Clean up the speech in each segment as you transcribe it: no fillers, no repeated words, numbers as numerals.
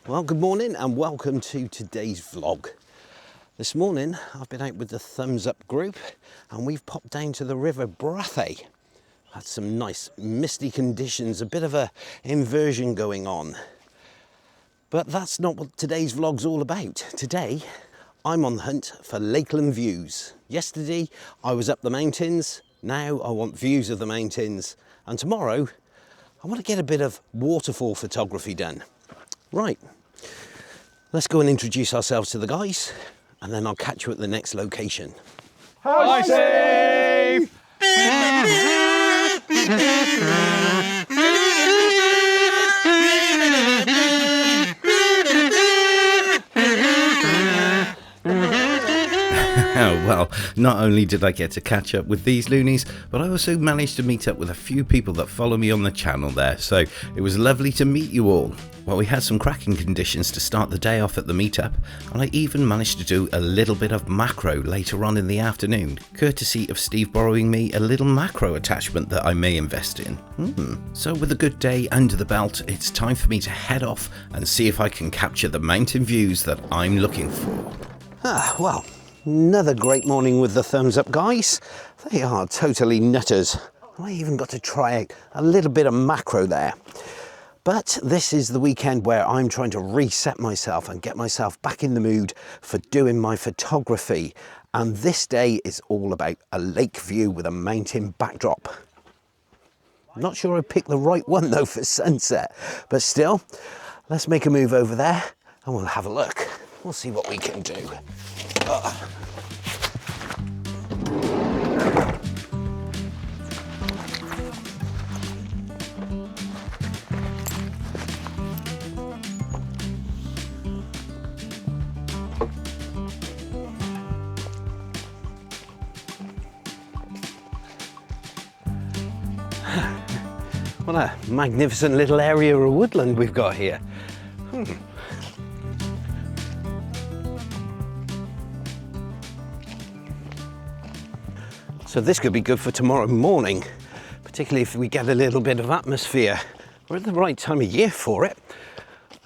Well, good morning and welcome to today's vlog. This morning I've been out with the Thumbs Up group and we've popped down to the River Brathay. Had some nice misty conditions, a bit of a inversion going on. But that's not what today's vlog's all about. Today I'm on the hunt for lakeland views. Yesterday I was up the mountains, now I want views of the mountains, and tomorrow I want to get a bit of waterfall photography done. Right, let's go and introduce ourselves to the guys and then I'll catch you at the next location. Hi, safe! Oh, well, not only did I get to catch up with these loonies, but I also managed to meet up with a few people that follow me on the channel there, so it was lovely to meet you all. Well, we had some cracking conditions to start the day off at the meetup, and I even managed to do a little bit of macro later on in the afternoon, courtesy of Steve borrowing me a little macro attachment that I may invest in. So with a good day under the belt, it's time for me to head off and see if I can capture the mountain views that I'm looking for. Well, another great morning with the Thumbs Up guys. They are totally nutters. I even got to try a little bit of macro there. But this is the weekend where I'm trying to reset myself and get myself back in the mood for doing my photography. And this day is all about a lake view with a mountain backdrop. Not sure I picked the right one though for sunset, but still, let's make a move over there and we'll have a look. We'll see what we can do. What a magnificent little area of woodland we've got here. So this could be good for tomorrow morning, particularly if we get a little bit of atmosphere. We're at the right time of year for it.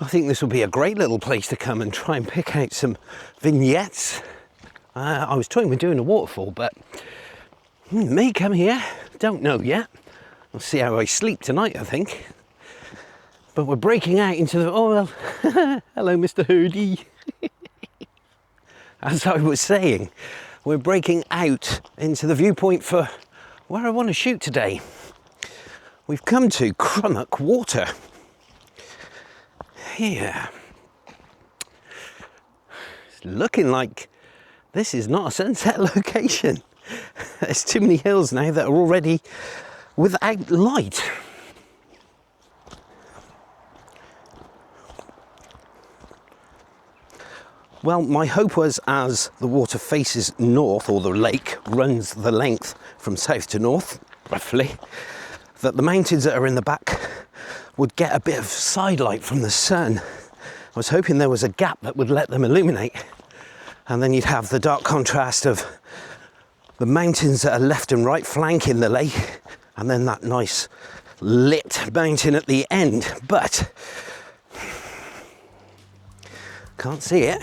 I think this will be a great little place to come and try and pick out some vignettes. I was toying with doing a waterfall, but may come here, don't know yet. We'll see how I sleep tonight, I think. But we're breaking out into the, oh well, hello Mr. Hoodie. As I was saying, we're breaking out into the viewpoint for where I want to shoot today. We've come to Crummock Water. Here. It's looking like this is not a sunset location. There's too many hills now that are already without light. Well, my hope was as the water faces north, or the lake runs the length from south to north, roughly, that the mountains that are in the back would get a bit of side light from the sun. I was hoping there was a gap that would let them illuminate, and then you'd have the dark contrast of the mountains that are left and right flanking the lake, and then that nice lit mountain at the end, but can't see it.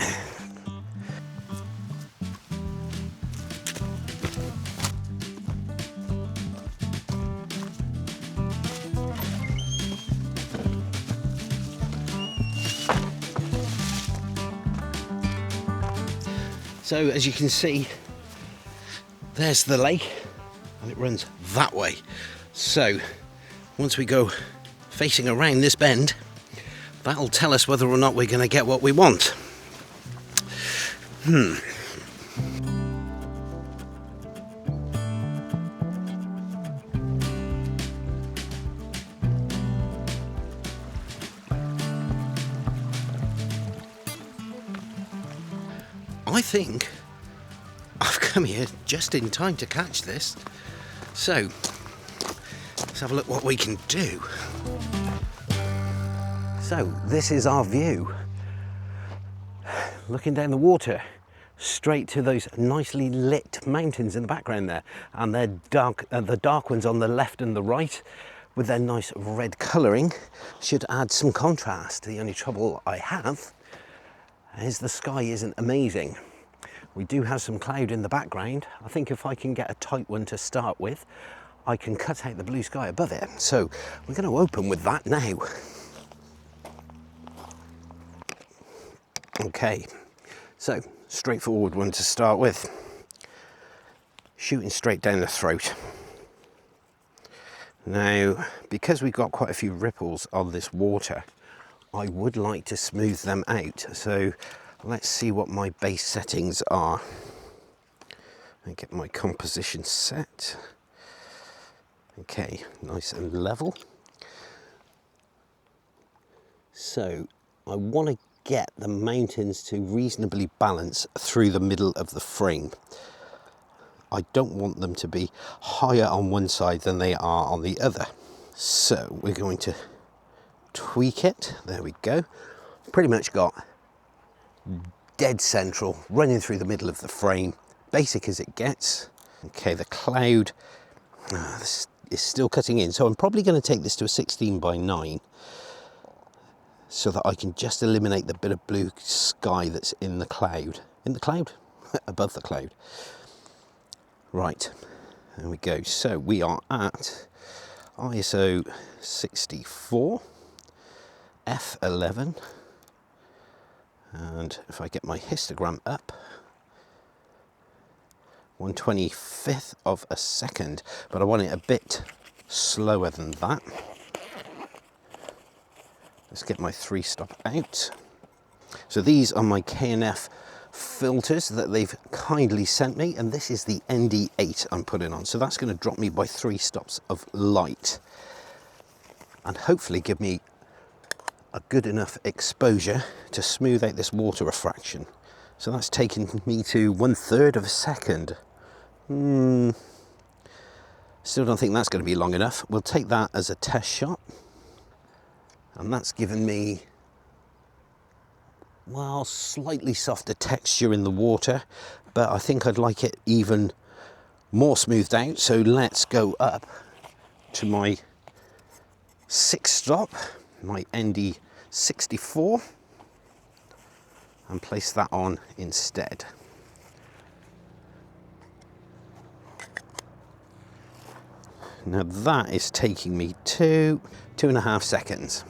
So as you can see, there's the lake and it runs that way. So once we go facing around this bend, that'll tell us whether or not we're going to get what we want. I think I've come here just in time to catch this. So let's have a look what we can do. So this is our view. Looking down the water, straight to those nicely lit mountains in the background there, and they're dark, the dark ones on the left and the right with their nice red colouring should add some contrast. The only trouble I have is the sky isn't amazing. We do have some cloud in the background. I think if I can get a tight one to start with, I can cut out the blue sky above it. So we're going to open with that now. Okay, so straightforward one to start with. Shooting straight down the throat. Now, because we've got quite a few ripples on this water, I would like to smooth them out. So let's see what my base settings are. And get my composition set. Okay, nice and level. So I want to get the mountains to reasonably balance through the middle of the frame. I don't want them to be higher on one side than they are on the other. So we're going to tweak it. There we go. Pretty much got dead central, running through the middle of the frame. Basic as it gets. Okay, the cloud this is still cutting in. So I'm probably going to take this to a 16:9 so that I can just eliminate the bit of blue sky that's in the cloud. In the cloud? Above the cloud. Right, there we go. So we are at ISO 64, f11, and if I get my histogram up, 1/25th of a second, but I want it a bit slower than that. Let's get my 3-stop out. So these are my KNF filters that they've kindly sent me, and this is the ND8 I'm putting on. So that's going to drop me by 3 stops of light and hopefully give me a good enough exposure to smooth out this water refraction. So that's taken me to 1/3 of a second. Still don't think that's going to be long enough. We'll take that as a test shot. And that's given me, well, slightly softer texture in the water, but I think I'd like it even more smoothed out. So let's go up to my 6-stop, my ND64, and place that on instead. Now that is taking me to 2.5 seconds.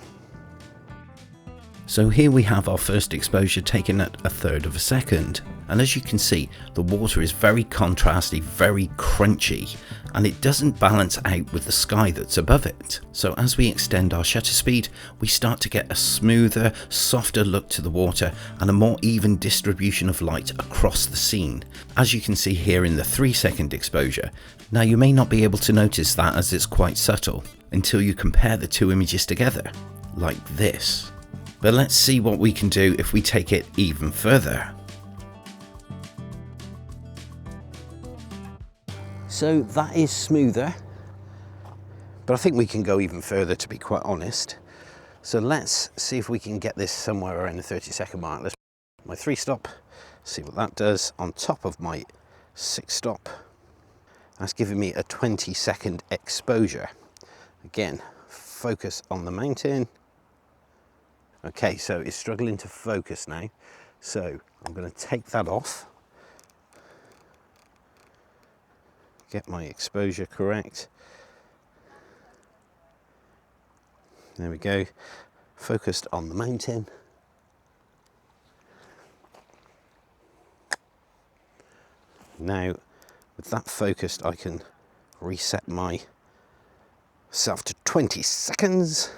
So here we have our first exposure taken at 1/3 of a second, and as you can see, the water is very contrasty, very crunchy, and it doesn't balance out with the sky that's above it. So as we extend our shutter speed, we start to get a smoother, softer look to the water and a more even distribution of light across the scene, as you can see here in the 3-second exposure. Now you may not be able to notice that, as it's quite subtle, until you compare the two images together, like this. But let's see what we can do if we take it even further. So that is smoother, but I think we can go even further, to be quite honest. So let's see if we can get this somewhere around the 30-second mark. Let's put my 3-stop, see what that does on top of my 6-stop. That's giving me a 20-second exposure. Again, focus on the mountain. Okay, so it's struggling to focus now. So I'm going to take that off. Get my exposure correct. There we go. Focused on the mountain. Now, with that focused, I can reset myself to 20 seconds.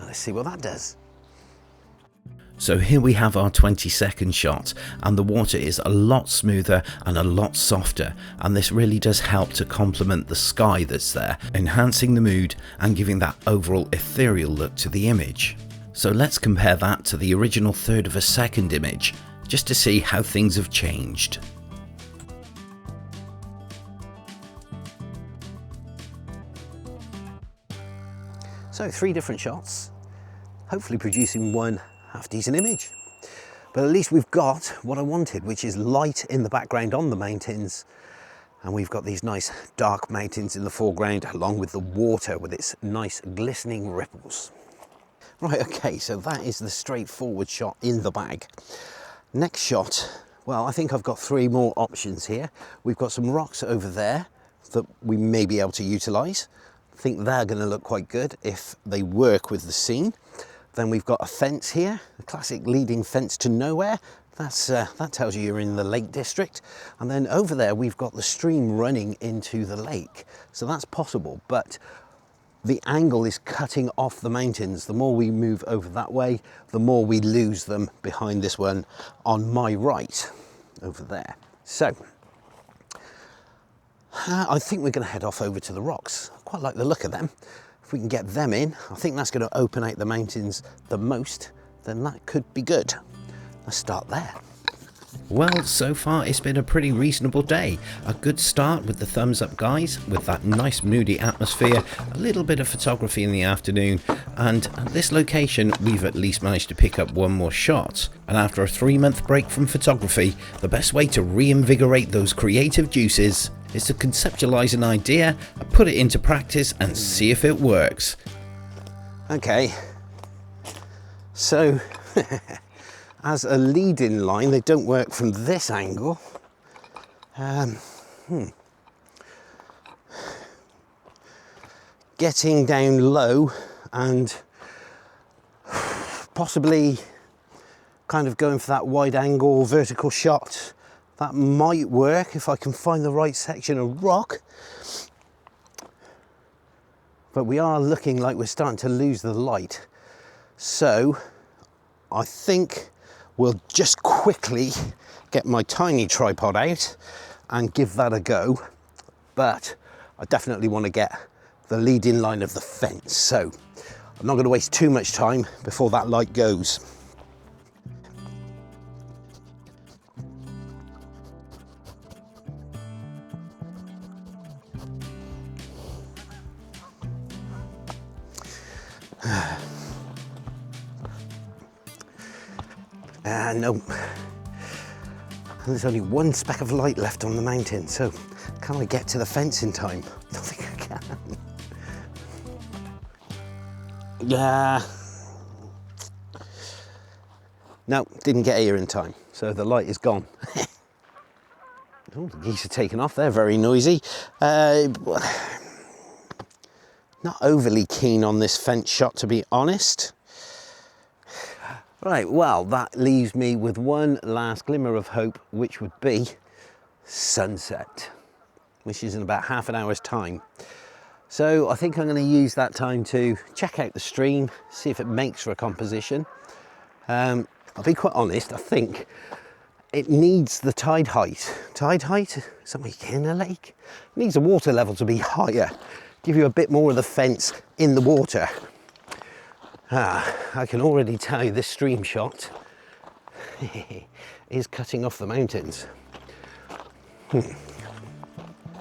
Let's see what that does. So here we have our 20-second shot, and the water is a lot smoother and a lot softer, and this really does help to complement the sky that's there, enhancing the mood and giving that overall ethereal look to the image. So let's compare that to the original 1/3 of a second image, just to see how things have changed. So 3 different shots, hopefully producing one half-decent image. But at least we've got what I wanted, which is light in the background on the mountains And we've got these nice dark mountains in the foreground, along with the water with its nice glistening ripples. Right, okay, so that is the straightforward shot in the bag. Next shot, well, I think I've got 3 more options here. We've got some rocks over there that we may be able to utilise. I think they're going to look quite good if they work with the scene. Then we've got a fence here, a classic leading fence to nowhere. That tells you you're in the Lake District. And then over there we've got the stream running into the lake. So that's possible, but the angle is cutting off the mountains. The more we move over that way, the more we lose them behind this one on my right, over there. So I think we're going to head off over to the rocks. I quite like the look of them. If we can get them in, I think that's going to open out the mountains the most, then that could be good. Let's start there. Well, so far it's been a pretty reasonable day. A good start with the thumbs up guys, with that nice moody atmosphere, a little bit of photography in the afternoon, and at this location we've at least managed to pick up 1 more shot. And after a 3-month break from photography, the best way to reinvigorate those creative juices is to conceptualize an idea, put it into practice and see if it works. Okay, so as a lead-in line, they don't work from this angle. Getting down low and possibly kind of going for that wide angle vertical shot, that might work if I can find the right section of rock. But we are looking like we're starting to lose the light. So I think we'll just quickly get my tiny tripod out and give that a go. But I definitely want to get the lead-in line of the fence. So I'm not going to waste too much time before that light goes. No, there's only 1 speck of light left on the mountain, so can I get to the fence in time? I don't think I can. Yeah. No, didn't get here in time, so the light is gone. Oh, the geese are taking off, they're very noisy. Not overly keen on this fence shot, to be honest. Right, well, that leaves me with one last glimmer of hope, which would be sunset, which is in about half an hour's time. So I think I'm going to use that time to check out the stream, see if it makes for a composition. I'll be quite honest, I think it needs the tide height. Tide height, somewhere in a lake, it needs the water level to be higher, give you a bit more of the fence in the water. I can already tell you this stream shot is cutting off the mountains.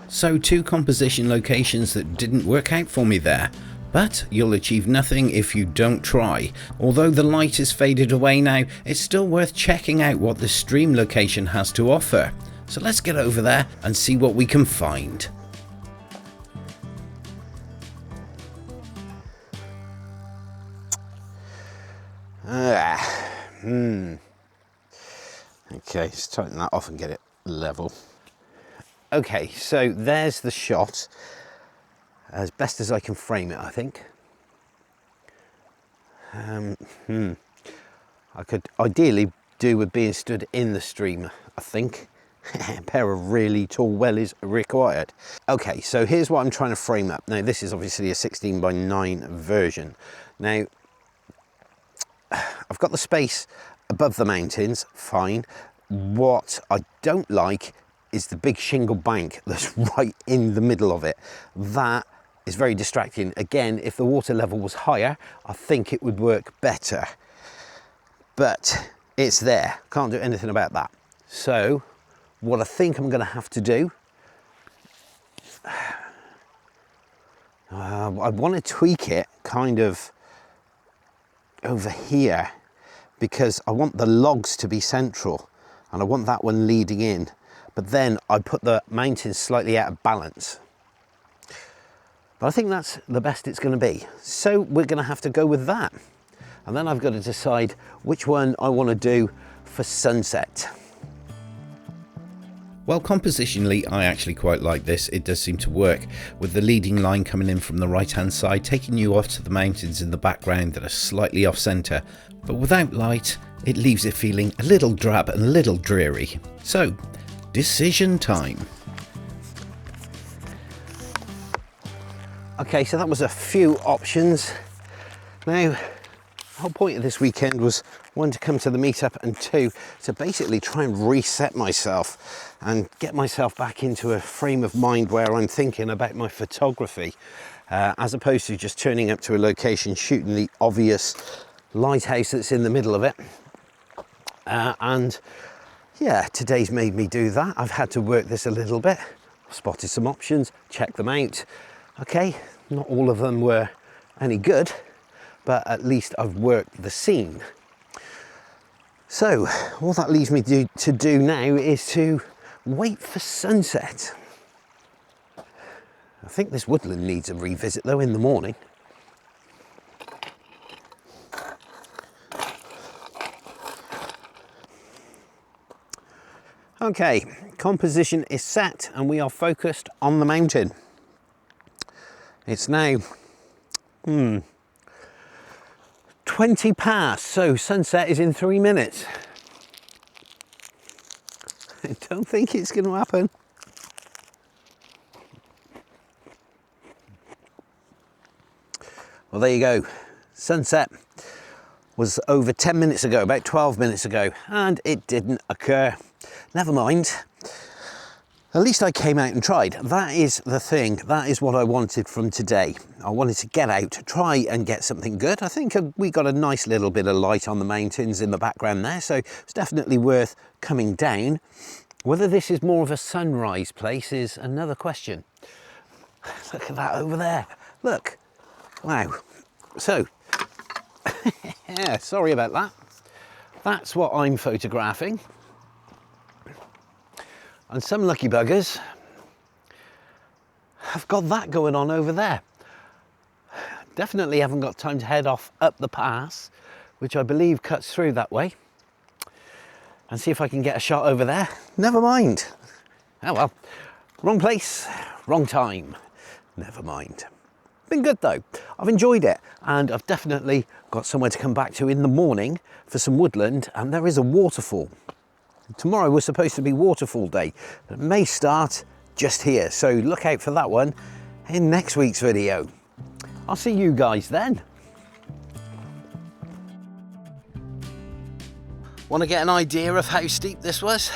So 2 composition locations that didn't work out for me there. But you'll achieve nothing if you don't try. Although the light has faded away now, it's still worth checking out what the stream location has to offer. So let's get over there and see what we can find. Okay, let's tighten that off and get it level. Okay, so there's the shot, as best as I can frame it, I think. I could ideally do with being stood in the stream, I think. A pair of really tall wellies required. Okay, so here's what I'm trying to frame up. Now, this is obviously a 16:9 version. Now, I've got the space above the mountains, fine. What I don't like is the big shingle bank that's right in the middle of it. That is very distracting. Again, if the water level was higher, I think it would work better. But it's there, can't do anything about that. So what I think I'm going to have to do, I want to tweak it kind of over here, because I want the logs to be central and I want that one leading in. but then I put the mountains slightly out of balance. But I think that's the best it's going to be. So we're going to have to go with that. And then I've got to decide which one I want to do for sunset. Well, compositionally, I actually quite like this. It does seem to work, with the leading line coming in from the right-hand side, taking you off to the mountains in the background that are slightly off-centre. But without light, it leaves it feeling a little drab and a little dreary. So, decision time. Okay, so that was a few options. Now, the whole point of this weekend was, one, to come to the meetup, and two, to basically try and reset myself and get myself back into a frame of mind where I'm thinking about my photography, as opposed to just turning up to a location, shooting the obvious lighthouse that's in the middle of it. And yeah, today's made me do that. I've had to work this a little bit, spotted some options, checked them out. Okay, not all of them were any good, but at least I've worked the scene. So all that leaves me to do now is to wait for sunset. I think this woodland needs a revisit though in the morning. Okay, composition is set and we are focused on the mountain. It's now 20 past, so sunset is in 3 minutes. I don't think it's going to happen. Well, there you go. Sunset was over 10 minutes ago, about 12 minutes ago, and it didn't occur. Never mind. At least I came out and tried. That is the thing. That is what I wanted from today. I wanted to get out, try and get something good. I think we got a nice little bit of light on the mountains in the background there, so it's definitely worth coming down. Whether this is more of a sunrise place is another question. Look at that over there. Look. Wow. So, yeah, sorry about that. That's what I'm photographing. And some lucky buggers have got that going on over there. Definitely haven't got time to head off up the pass, which I believe cuts through that way, and see if I can get a shot over there. Never mind. Oh well, wrong place, wrong time. Never mind. Been good though. I've enjoyed it, and I've definitely got somewhere to come back to in the morning for some woodland, and there is a waterfall. Tomorrow was supposed to be waterfall day, but it may start just here, so look out for that one in next week's video. I'll see you guys then. Want to get an idea of how steep this was?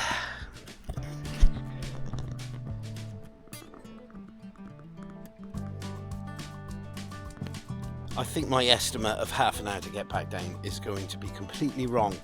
I think my estimate of half an hour to get back down is going to be completely wrong.